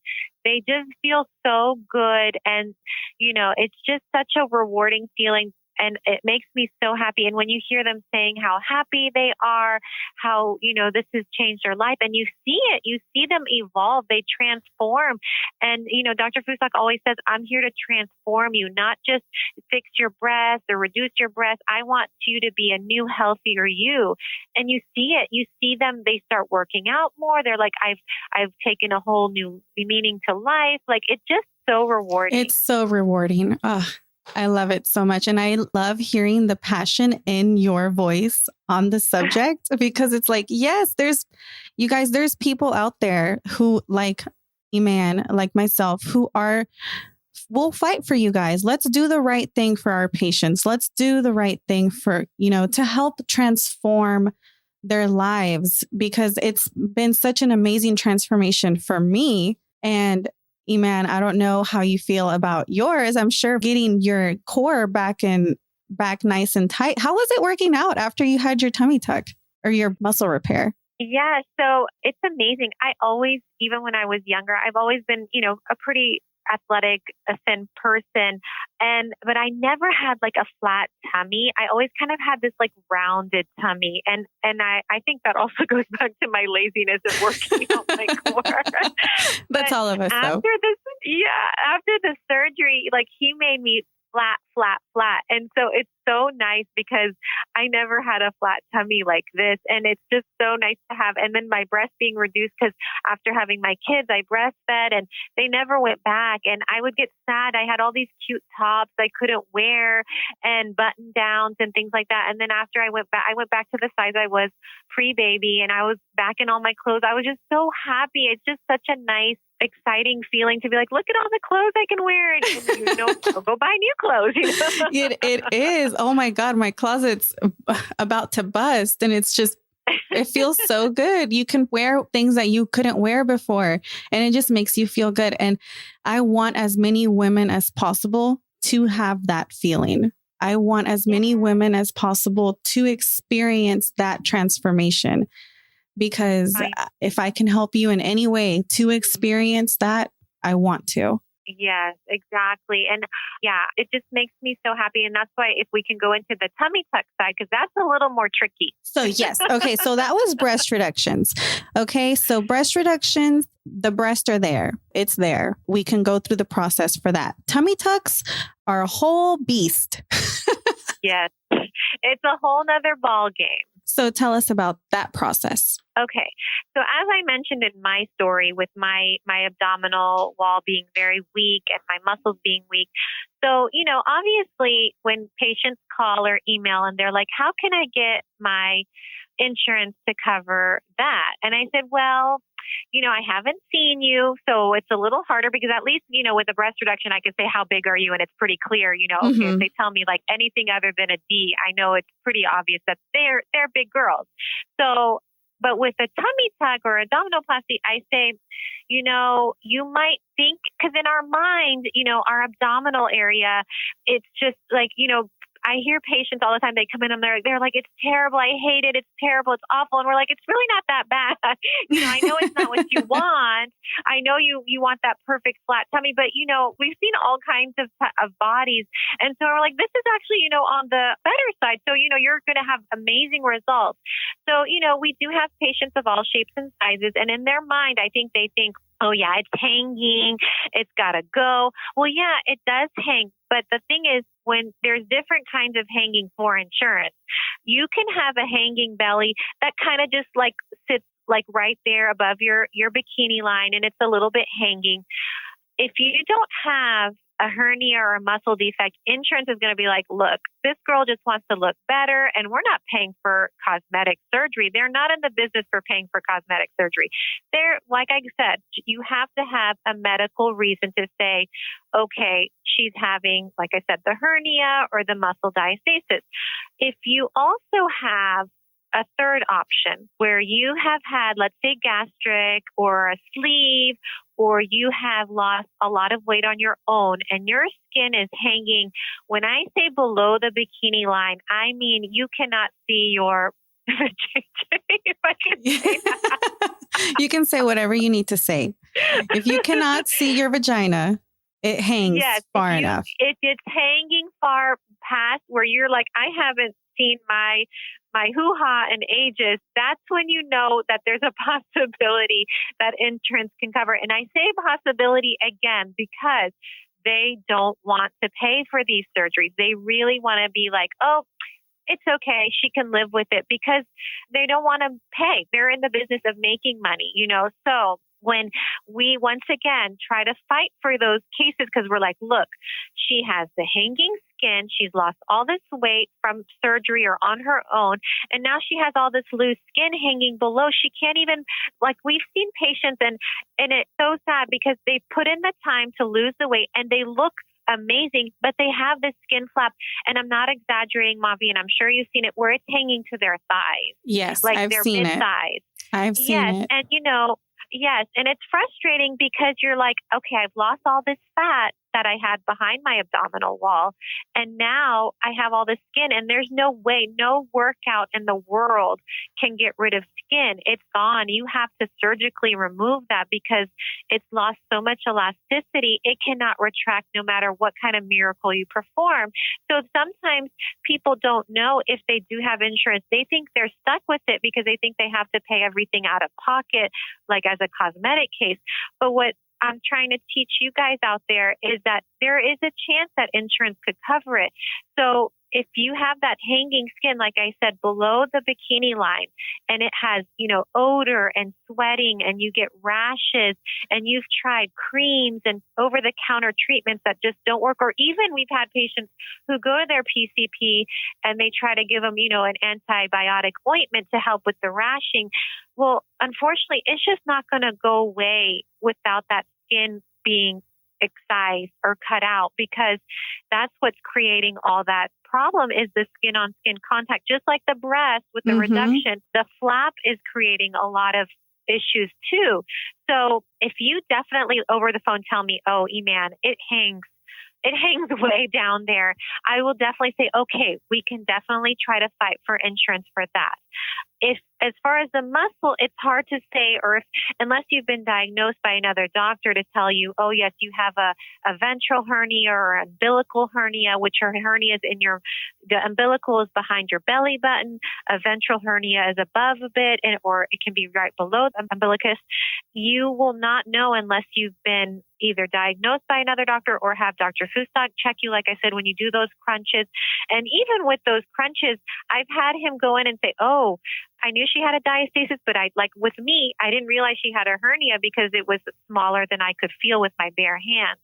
they just feel so good. And, it's just such a rewarding feeling. And it makes me so happy. And when you hear them saying how happy they are, how, this has changed their life, and you see it, you see them evolve, they transform. And, Dr. Fustok always says, I'm here to transform you, not just fix your breasts or reduce your breasts. I want you to be a new, healthier you. And you see it, you see them, they start working out more. They're like, I've taken a whole new meaning to life. Like, it's just so rewarding. It's so rewarding. I love it so much. And I love hearing the passion in your voice on the subject, because it's like, yes, there's people out there who, like Eman, like myself, who will fight for you guys. Let's do the right thing for our patients. Let's do the right thing for, to help transform their lives, because it's been such an amazing transformation for me. And Eman, I don't know how you feel about yours. I'm sure getting your core back nice and tight. How was it working out after you had your tummy tuck or your muscle repair? Yeah, so it's amazing. I always, even when I was younger, I've always been, a pretty athletic, a thin person. But I never had like a flat tummy. I always kind of had this like rounded tummy. And I think that also goes back to my laziness of working out my core. That's all of us, though. After the surgery, like, he made me flat. And so it's so nice because I never had a flat tummy like this. And it's just so nice to have. And then my breasts being reduced, because after having my kids, I breastfed and they never went back. And I would get sad. I had all these cute tops I couldn't wear and button downs and things like that. And then after I went back to the size I was pre-baby, and I was back in all my clothes. I was just so happy. It's just such a nice, exciting feeling to be like, look at all the clothes I can wear, and I'll go buy new clothes. It is. Oh my God, my closet's about to bust, and it's just, it feels so good. You can wear things that you couldn't wear before, and it just makes you feel good. And I want as many women as possible to have that feeling. I want as many women as possible to experience that transformation. Because if I can help you in any way to experience that, I want to. Yes, exactly. And it just makes me so happy. And that's why if we can go into the tummy tuck side, because that's a little more tricky. So yes. Okay. So that was breast reductions. Okay. So breast reductions, the breasts are there. It's there. We can go through the process for that. Tummy tucks are a whole beast. Yes. It's a whole nother ball game. So tell us about that process. Okay. So as I mentioned in my story with my abdominal wall being very weak and my muscles being weak. So, obviously when patients call or email and they're like, how can I get my insurance to cover that? And I said, well, I haven't seen you, so it's a little harder because at least, with the breast reduction, I can say, how big are you? And it's pretty clear, okay, if they tell me like anything other than a D, I know it's pretty obvious that they're big girls. So, but with a tummy tuck or abdominoplasty, I say, you might think, because in our mind, our abdominal area, it's just like, I hear patients all the time, they come in and they're like, it's terrible. I hate it. It's terrible. It's awful. And we're like, it's really not that bad. I know it's not what you want. I know you want that perfect flat tummy, but we've seen all kinds of bodies. And so we're like, this is actually, on the better side. So, you're going to have amazing results. So, we do have patients of all shapes and sizes. And in their mind, I think they think, oh yeah, it's hanging. It's got to go. Well, yeah, it does hang. But the thing is, when there's different kinds of hanging for insurance, you can have a hanging belly that kind of just like sits like right there above your bikini line and it's a little bit hanging. If you don't have a hernia or a muscle defect, insurance is going to be like, look, this girl just wants to look better and we're not paying for cosmetic surgery. They're not in the business for paying for cosmetic surgery. They're, like I said, you have to have a medical reason to say, okay, she's having, like I said, the hernia or the muscle diastasis. If you also have a third option where you have had, let's say, gastric or a sleeve, or you have lost a lot of weight on your own and your skin is hanging. When I say below the bikini line, I mean you cannot see your if I can say that. You can say whatever you need to say. If you cannot see your vagina, it hangs far enough. If it's hanging far past where you're like, I haven't seen my hoo-ha in ages, that's when you know that there's a possibility that insurance can cover. And I say possibility again because they don't want to pay for these surgeries. They really want to be like, oh, it's okay, she can live with it, because they don't want to pay. They're in the business of making money, So when we once again try to fight for those cases, because we're like, look, she has the hanging skin, she's lost all this weight from surgery or on her own, and now she has all this loose skin hanging below. She can't even, like, we've seen patients, and it's so sad because they put in the time to lose the weight and they look amazing, but they have this skin flap, and I'm not exaggerating, Mavi, and I'm sure you've seen it, where it's hanging to their thighs. Yes, like I've their seen mid-thighs. I've seen it. And yes, and it's frustrating because you're like, okay, I've lost all this fat that I had behind my abdominal wall, and now I have all this skin, and there's no way, no workout in the world can get rid of skin. It's gone. You have to surgically remove that because it's lost so much elasticity. It cannot retract no matter what kind of miracle you perform. So sometimes people don't know if they do have insurance. They think they're stuck with it because they think they have to pay everything out of pocket, like as a cosmetic case. But what I'm trying to teach you guys out there is that there is a chance that insurance could cover it. So if you have that hanging skin, like I said, below the bikini line, and it has, odor and sweating, and you get rashes, and you've tried creams and over-the-counter treatments that just don't work, or even we've had patients who go to their PCP and they try to give them, an antibiotic ointment to help with the rashing. Well, unfortunately, it's just not going to go away without that skin being excised or cut out, because that's what's creating all that problem is the skin on skin contact. Just like the breast with the reduction, the flap is creating a lot of issues too. So if you definitely over the phone tell me, oh, Eman, it hangs way down there, I will definitely say, okay, we can definitely try to fight for insurance for that. if, as far as the muscle, it's hard to say, or if, unless you've been diagnosed by another doctor to tell you, oh, yes, you have a ventral hernia or an umbilical hernia, which are hernias in the umbilical is behind your belly button. A ventral hernia is above a bit, or it can be right below the umbilicus. You will not know unless you've been either diagnosed by another doctor or have Dr. Fustok check you, like I said, when you do those crunches. And even with those crunches, I've had him go in and say, oh, I knew she had a diastasis, but with me, I didn't realize she had a hernia because it was smaller than I could feel with my bare hands.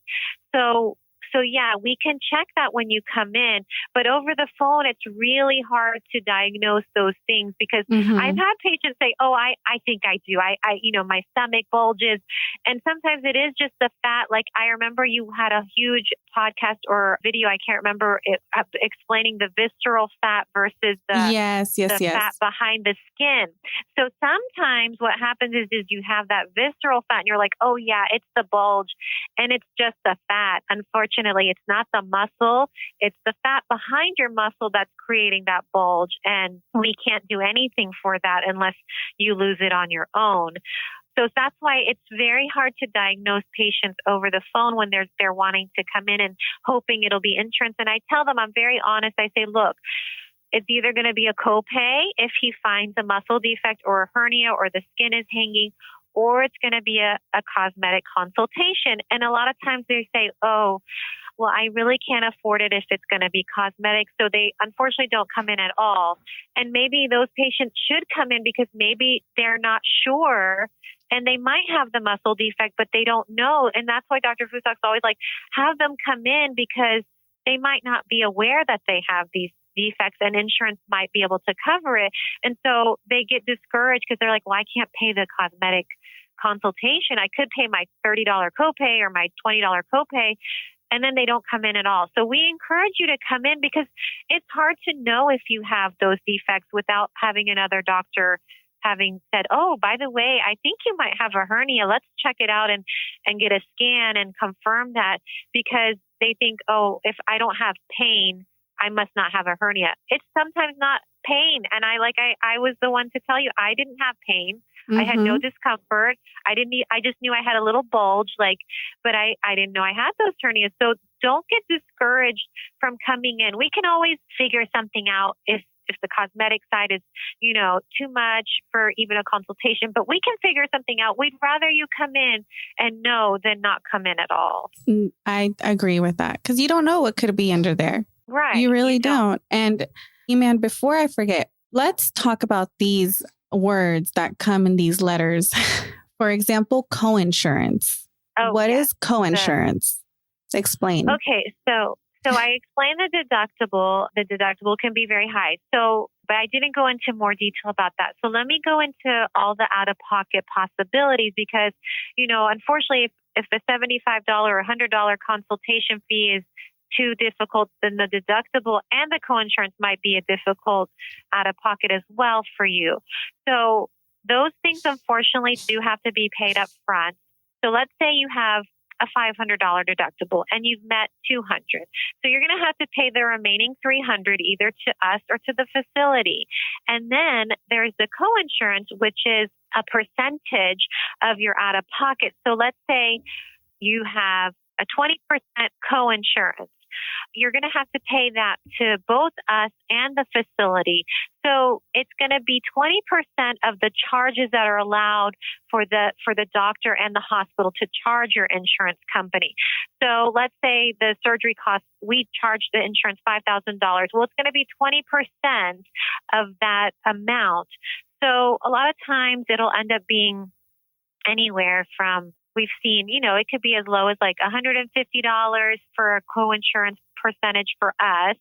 So yeah, we can check that when you come in, but over the phone, it's really hard to diagnose those things because I've had patients say, oh, I think I do. My stomach bulges. And sometimes it is just the fat. Like I remember you had a huge podcast or video, I can't remember it, explaining the visceral fat versus the fat behind the skin. So sometimes what happens is you have that visceral fat and you're like, oh yeah, it's the bulge and it's just the fat. Unfortunately, it's not the muscle. It's the fat behind your muscle that's creating that bulge. And we can't do anything for that unless you lose it on your own. So that's why it's very hard to diagnose patients over the phone when they're wanting to come in and hoping it'll be insurance. And I tell them, I'm very honest. I say, look, it's either going to be a copay if he finds a muscle defect or a hernia or the skin is hanging, or it's going to be a cosmetic consultation. And a lot of times they say, oh, well, I really can't afford it if it's going to be cosmetic. So they unfortunately don't come in at all. And maybe those patients should come in because maybe they're not sure and they might have the muscle defect, but they don't know. And that's why Dr. Fustok's always like, have them come in because they might not be aware that they have these defects and insurance might be able to cover it. And so they get discouraged because they're like, well, I can't pay the cosmetic consultation. I could pay my $30 copay or my $20 copay. And then they don't come in at all. So we encourage you to come in because it's hard to know if you have those defects without having another doctor having said, oh, by the way, I think you might have a hernia. Let's check it out and get a scan and confirm that, because they think, oh, if I don't have pain, I must not have a hernia. It's sometimes not pain. And I was the one to tell you, I didn't have pain. I had no discomfort. I just knew I had a little bulge, but I didn't know I had those hernias. So don't get discouraged from coming in. We can always figure something out if the cosmetic side is, too much for even a consultation, but we can figure something out. We'd rather you come in and know than not come in at all. I agree with that because you don't know what could be under there. Right. You really don't. And Eman, before I forget, let's talk about these words that come in these letters. For example, coinsurance. What is coinsurance? Explain. Okay, so I explained the deductible. The deductible can be very high. But I didn't go into more detail about that. So let me go into all the out-of-pocket possibilities because, unfortunately, if the $75 or $100 consultation fee is too difficult, then the deductible and the coinsurance might be a difficult out-of-pocket as well for you. So those things, unfortunately, do have to be paid up front. So let's say you have a $500 deductible and you've met $200. So you're going to have to pay the remaining $300 either to us or to the facility. And then there's the coinsurance, which is a percentage of your out-of-pocket. So let's say you have a 20% coinsurance. You're going to have to pay that to both us and the facility. So it's going to be 20% of the charges that are allowed for the doctor and the hospital to charge your insurance company. So let's say the surgery costs, we charge the insurance $5,000. Well, it's going to be 20% of that amount. So a lot of times it'll end up being anywhere from, we've seen, it could be as low as like $150 for a coinsurance percentage for us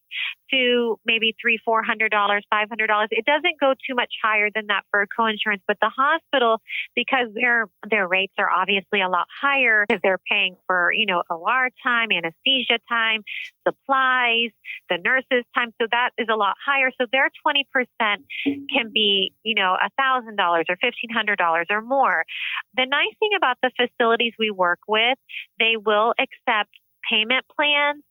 to maybe $300, $400, $500. It doesn't go too much higher than that for a coinsurance, but the hospital, because their rates are obviously a lot higher because they're paying for, OR time, anesthesia time, supplies, the nurses time. So that is a lot higher. So their 20% can be, $1,000 or $1,500 or more. The nice thing about the facilities we work with, they will accept payment plans.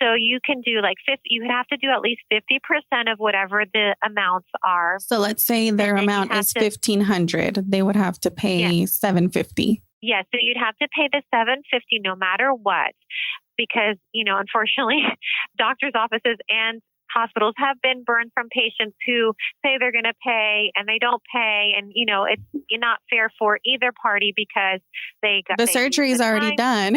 So you can do like 50, you would have to do at least 50% of whatever the amounts are. So let's say their amount is $1,500. They would have to pay $750. Yes. So you'd have to pay the $750 no matter what, because, unfortunately, doctors' offices and hospitals have been burned from patients who say they're going to pay and they don't pay. And, it's not fair for either party because the surgery is already done.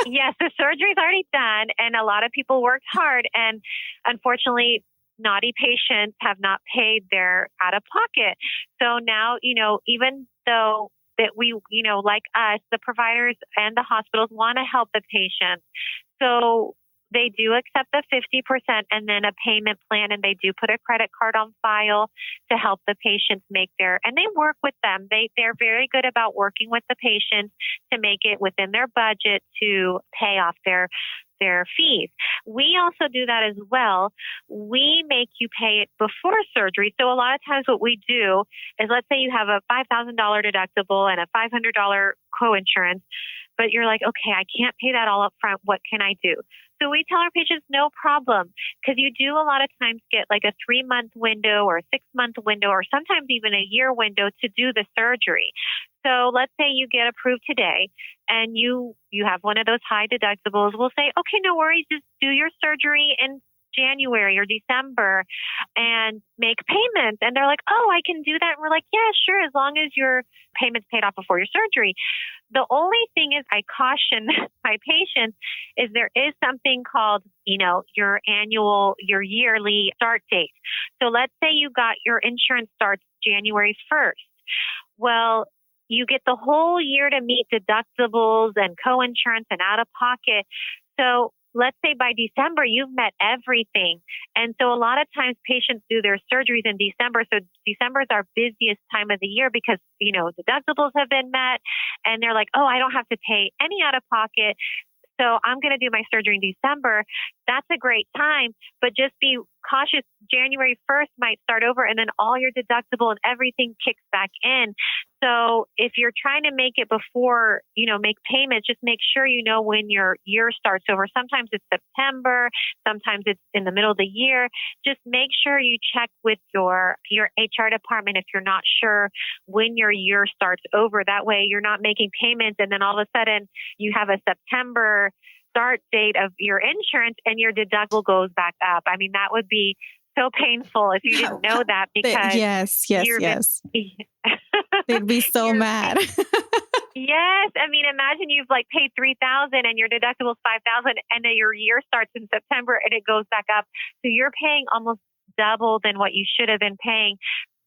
Yes, the surgery is already done. And a lot of people worked hard. And unfortunately, naughty patients have not paid their out of pocket. So now, even though that we, like us, the providers and the hospitals want to help the patient. So they do accept the 50% and then a payment plan, and they do put a credit card on file to help the patients and they work with them. They're very good about working with the patients to make it within their budget to pay off their fees. We also do that as well. We make you pay it before surgery. So a lot of times what we do is, let's say you have a $5,000 deductible and a $500 coinsurance, but you're like, okay, I can't pay that all up front. What can I do? So we tell our patients, no problem, because you do a lot of times get like a 3-month window or a 6-month window or sometimes even a year window to do the surgery. So let's say you get approved today and you have one of those high deductibles. We'll say, okay, no worries, just do your surgery in January or December and make payments. And they're like, oh, I can do that. And we're like, yeah, sure, as long as your payment's paid off before your surgery. The only thing is I caution my patients is there is something called, your yearly start date. So let's say you got your insurance starts January 1st. Well, you get the whole year to meet deductibles and coinsurance and out of pocket. So let's say by December, you've met everything. And so a lot of times patients do their surgeries in December. So December is our busiest time of the year because, deductibles have been met and they're like, oh, I don't have to pay any out of pocket. So I'm going to do my surgery in December. That's a great time, but just be cautious. January 1st might start over and then all your deductible and everything kicks back in. So if you're trying to make it before, make payments, just make sure you know when your year starts over. Sometimes it's September, sometimes it's in the middle of the year. Just make sure you check with your HR department if you're not sure when your year starts over. That way you're not making payments and then all of a sudden you have a September start date of your insurance and your deductible goes back up. I mean, that would be so painful if you didn't know that because yes. They'd be so mad. Yes. I mean, imagine you've paid $3,000 and your deductible is $5,000 and then your year starts in September and it goes back up. So you're paying almost double than what you should have been paying.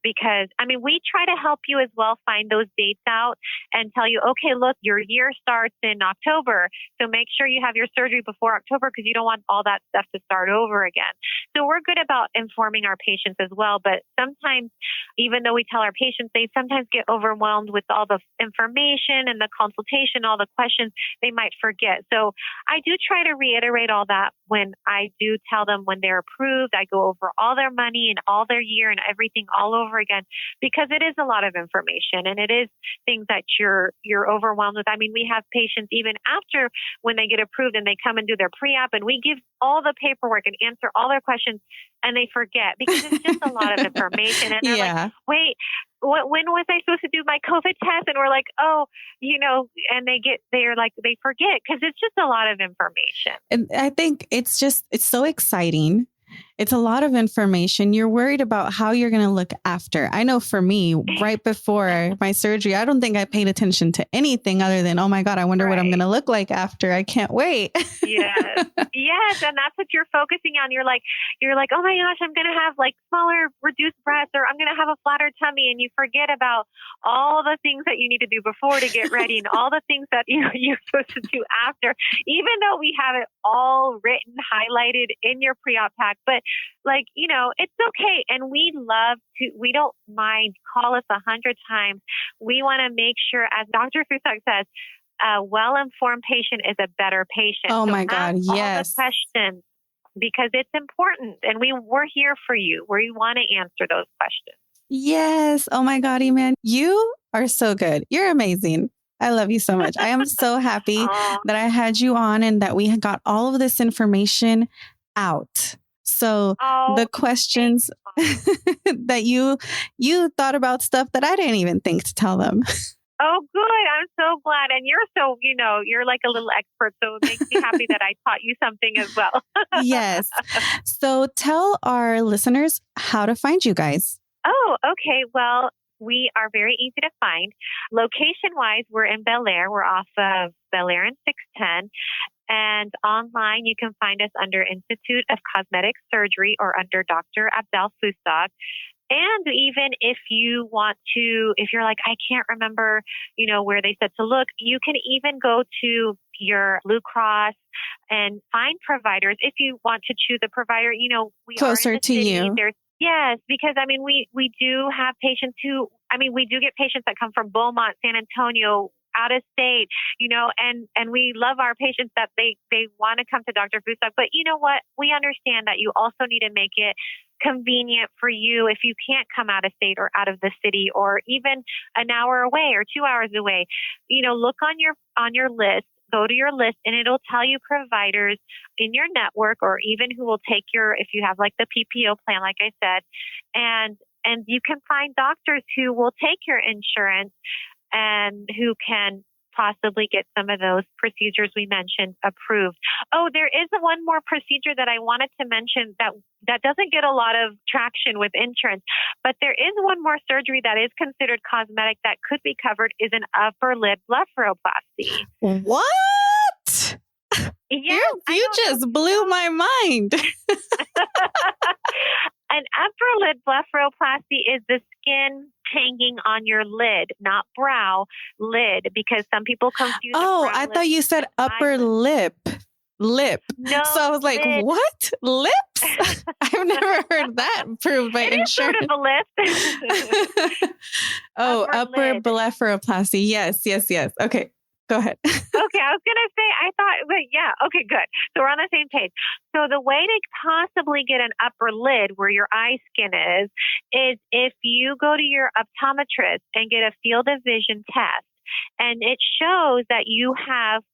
Because, we try to help you as well find those dates out and tell you, okay, look, your year starts in October. So make sure you have your surgery before October because you don't want all that stuff to start over again. So we're good about informing our patients as well. But sometimes, even though we tell our patients, they sometimes get overwhelmed with all the information and the consultation, all the questions, they might forget. So I do try to reiterate all that when I do tell them when they're approved. I go over all their money and all their year and everything all over again, because it is a lot of information and it is things that you're overwhelmed with. We have patients even after when they get approved and they come and do their pre-op and we give all the paperwork and answer all their questions and they forget because it's just a lot of information. And they're like, wait, when was I supposed to do my COVID test? And we're like, oh, and they forget because it's just a lot of information. And I think it's so exciting. It's a lot of information. You're worried about how you're going to look after. I know for me, right before my surgery, I don't think I paid attention to anything other than, oh my God, I wonder what I'm going to look like after. I can't wait. Yes. Yes. And that's what you're focusing on. You're like, oh my gosh, I'm going to have smaller, reduced breasts, or I'm going to have a flatter tummy. And you forget about all the things that you need to do before to get ready and all the things that you're supposed to do after, even though we have it all written, highlighted in your pre-op pack. But it's okay. And we don't mind, call us 100 times. We want to make sure, as Dr. Fustok says, a well-informed patient is a better patient. Oh my God. Yes. All the questions, because it's important and we're here for you. We want to answer those questions. Yes. Oh my God, Eman, you are so good. You're amazing. I love you so much. I am so happy that I had you on and that we got all of this information out. So the questions that you thought about stuff that I didn't even think to tell them. Oh, good. I'm so glad. And you're so, you're like a little expert. So it makes me happy that I taught you something as well. Yes. So tell our listeners how to find you guys. Oh, okay. Well, we are very easy to find. Location-wise, we're in Bel Air. We're off of Bel Air and 610. And online, you can find us under Institute of Cosmetic Surgery or under Dr. Eman Fustok. And even if you want to, if you're like, I can't remember, where they said to look, you can even go to your Blue Cross and find providers. If you want to choose a provider, we closer are in the to city. you. Yes, because we do have patients we do get patients that come from Beaumont, San Antonio, out of state, and we love our patients that they want to come to Dr. Fustok. But you know what? We understand that you also need to make it convenient for you if you can't come out of state or out of the city or even an hour away or 2 hours away. Look on your list. Go to your list and it'll tell you providers in your network or even who will take if you have like the PPO plan, like I said, and you can find doctors who will take your insurance and who can possibly get some of those procedures we mentioned approved. Oh, there is one more procedure that I wanted to mention that doesn't get a lot of traction with insurance, but there is one more surgery that is considered cosmetic that could be covered is an upper lid blepharoplasty. What? Yes, you just blew my mind. An upper lid blepharoplasty is the skin hanging on your lid, not brow, lid, because some people confuse. Oh, I thought you said upper lip. No, so I was like, lid. What? Lips? I've never heard that proved by insurance. It is sort of a lip. Oh, upper blepharoplasty. Yes. Okay. Go ahead. Okay, I was going to say, but yeah, okay, good. So we're on the same page. So the way to possibly get an upper lid where your eye skin is if you go to your optometrist and get a field of vision test. And it shows that you have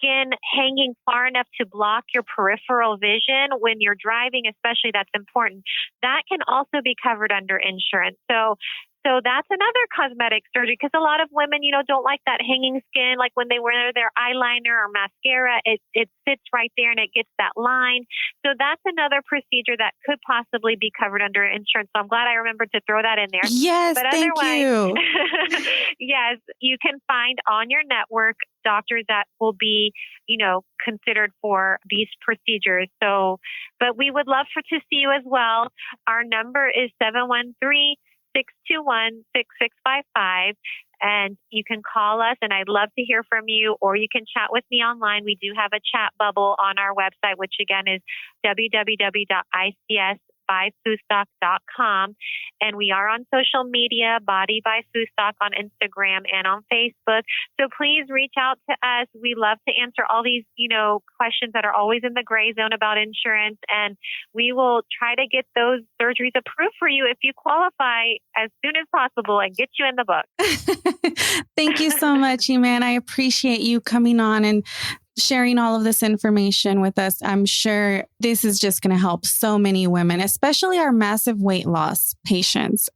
skin hanging far enough to block your peripheral vision when you're driving, especially that's important. That can also be covered under insurance. So that's another cosmetic surgery because a lot of women, don't like that hanging skin. Like when they wear their eyeliner or mascara, it sits right there and it gets that line. So that's another procedure that could possibly be covered under insurance. So I'm glad I remembered to throw that in there. Yes, but thank you. Yes, you can find on your network doctors that will be, considered for these procedures. So, but we would love to see you as well. Our number is 713-621-6655. And you can call us and I'd love to hear from you, or you can chat with me online. We do have a chat bubble on our website, which again is www.icsbyfustok.com. And we are on social media, Body by Fustok on Instagram and on Facebook. So please reach out to us. We love to answer all these, questions that are always in the gray zone about insurance. And we will try to get those surgeries approved for you if you qualify as soon as possible and get you in the book. Thank you so much, Eman. I appreciate you coming on and sharing all of this information with us. I'm sure this is just going to help so many women, especially our massive weight loss patients,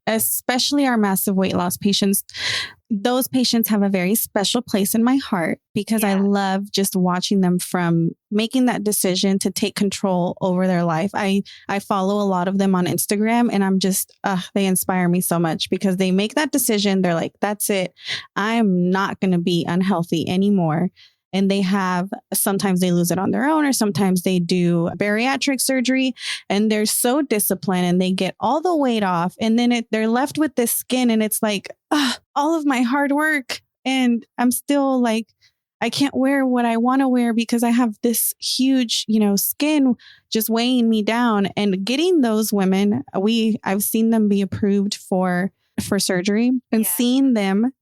Those patients have a very special place in my heart because I love just watching them from making that decision to take control over their life. I follow a lot of them on Instagram and I'm just, they inspire me so much because they make that decision. They're like, that's it. I'm not going to be unhealthy anymore. And sometimes they lose it on their own, or sometimes they do bariatric surgery and they're so disciplined and they get all the weight off. And then they're left with this skin and it's like, all of my hard work. And I'm still like, I can't wear what I want to wear because I have this huge, skin just weighing me down. And getting those women, I've seen them be approved for surgery and seeing them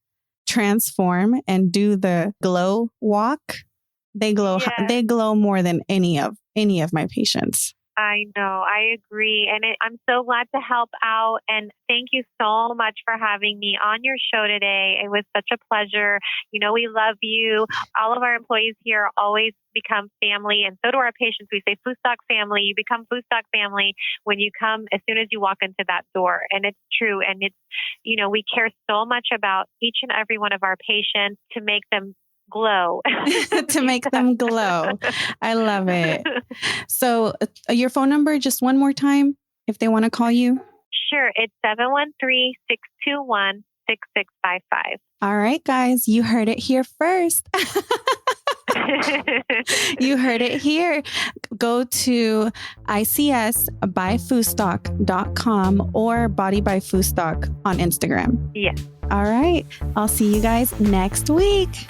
transform and do the glow walk. They glow more than any of my patients. I know. I agree. And I'm so glad to help out. And thank you so much for having me on your show today. It was such a pleasure. You know, we love you. All of our employees here always become family. And so do our patients. We say Fustok family. You become Fustok family when you come, as soon as you walk into that door. And it's true. And it's, you know, we care so much about each and every one of our patients to make them glow. To make them glow. I love it. So your phone number, just one more time, if they want to call you. Sure. It's 713-621-6655. All right, guys, you heard it here first. You heard it here. Go to icsbyfustok.com or Body by Fustok on Instagram. Yes. All right. I'll see you guys next week.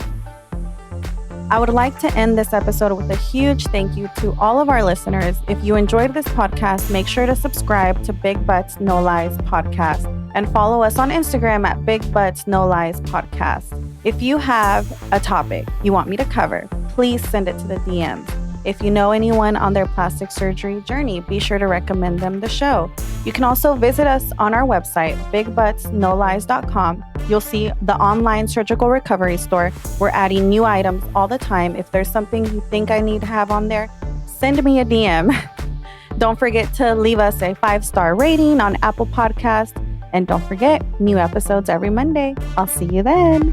I would like to end this episode with a huge thank you to all of our listeners. If you enjoyed this podcast, make sure to subscribe to Big Butts No Lies Podcast and follow us on Instagram at Big Butts No Lies Podcast. If you have a topic you want me to cover, please send it to the DMs. If you know anyone on their plastic surgery journey, be sure to recommend them the show. You can also visit us on our website, bigbuttsnolies.com. You'll see the online surgical recovery store. We're adding new items all the time. If there's something you think I need to have on there, send me a DM. Don't forget to leave us a 5-star rating on Apple Podcasts. And don't forget, new episodes every Monday. I'll see you then.